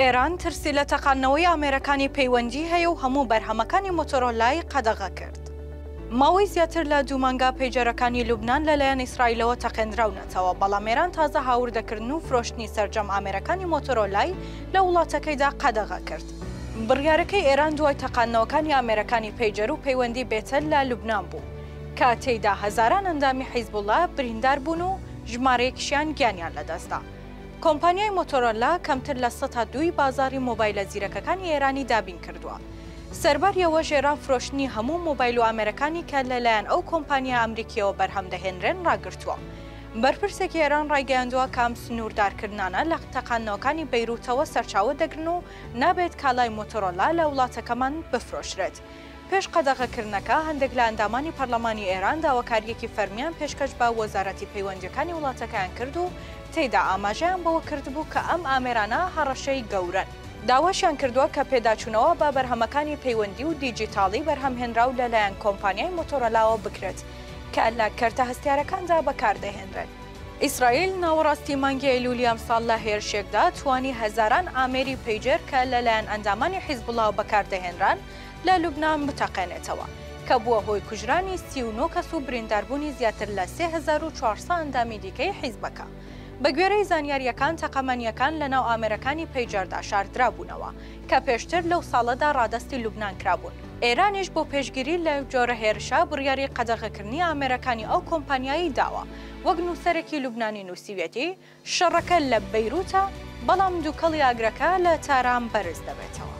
ئێران ترسی لە تەقانەوەی ئامێرەکانی پەیوەندی هەیە و هەموو بەرهەمەکانی مۆتۆرۆلای قەدەغە کرد. ماوەی زیاتر لە 2 مانگا پەیجەرەکانی لوبنان لەلایەن ئیسرائیلەوە تەقێنراونەتەوە، بەڵام ئێران تازە هاوردەکردن و فرۆشتنی سەرجەم ئامێرەکانی مۆتۆرۆلای لە وڵاتەکەیدا قەدەغە کرد. بڕیارەکەی ئێران دوای تەقانەوەکانی ئامێرەکانی پەیجەر و پەیوەندی بێتەل لە لوبنان بوو کە تێیدا هەزاران ئەندامی حیزبوڵڵا بریندار بوون و ژمارەیەکیشیان گیانیان لەدەستدا. کۆمپانیای مۆتۆرۆلا کەمتر لە 102 بازاری مۆبایلە زیرەکەکانی ئێرانی دابین کردووە. سەرباریەوە ژێران فرۆشتنی هەموو مۆبایل و ئامێرەکانی کە لەلایەن ئەو کۆمپانیا ئەمریکیەوە بەرهەم دەهێنرێن ڕاگرتووە. بەرپرسێکی ئێران ڕایگەیاندووە کام سنووردارکردانە لە تەقانەوەکانی بەیروتەوە سەرچاوە دەگرن و نابێت کالای مۆتۆرۆلا لە وڵاتەکەمان بفرۆشرێت. پێش قەدەغەکردنەکە هەندێک لە ئەندامانی پەرلەمانی ئێران داواکاریەکی فەرمیان پێشکەش بە وەزارەتی پەیوەندیەکانی وڵاتەکەیان کرد و تێیدا ئاماژەیان بەوە کردبوو کە ئەم ئامێرانە هەڕەشەی گەورن. داواشیان کردووە کە پێداچوونەوە بە بەرهەمەکانی پەیوەندی و دیجیتاڵی بەرهەمهێنراو لەلایەن کۆمپانیای مۆتۆرۆلاوە بکرێت کە لە کەرتە هەستیارەکاندا بەکاردەهێنرێن. ئیسرائیل ناوەڕاستی مانگی ئەیلولی ئەمساڵ لە هێرشێکدا توانی هەزاران ئامێری پەیجەر کە لەلایەن ئەندامانی حیزبوڵڵا بەکاردەهێنران لە لوبنان بتەقێنێتەوە کە بووە هۆی کوژرانی 39 کەس و برینداربوونی زیاتر لە 3400 ئەندامی دیکەی حیزبەکە. بە گوێرەی زانیاریەکان تەقەمەنیەکان لەناو ئامێرەکانی پەیجەردا شاردرابوونەوە کە پێشتر لەو ساڵەدا ڕادەستی لوبنان کرابوون. ئێرانیش بۆ پێشگیری لە جۆرە هێرشە بڕیاری قەدەغەکردنی ئامێرەکانی ئەو کۆمپانیایی داوە، وەک نووسەرێکی لوبنانی نووسیوێتی شەڕەکە لە بەیروتە، بەڵام دووکەڵی ئاگرەکە لە تاران بەرز دەبێتەوە.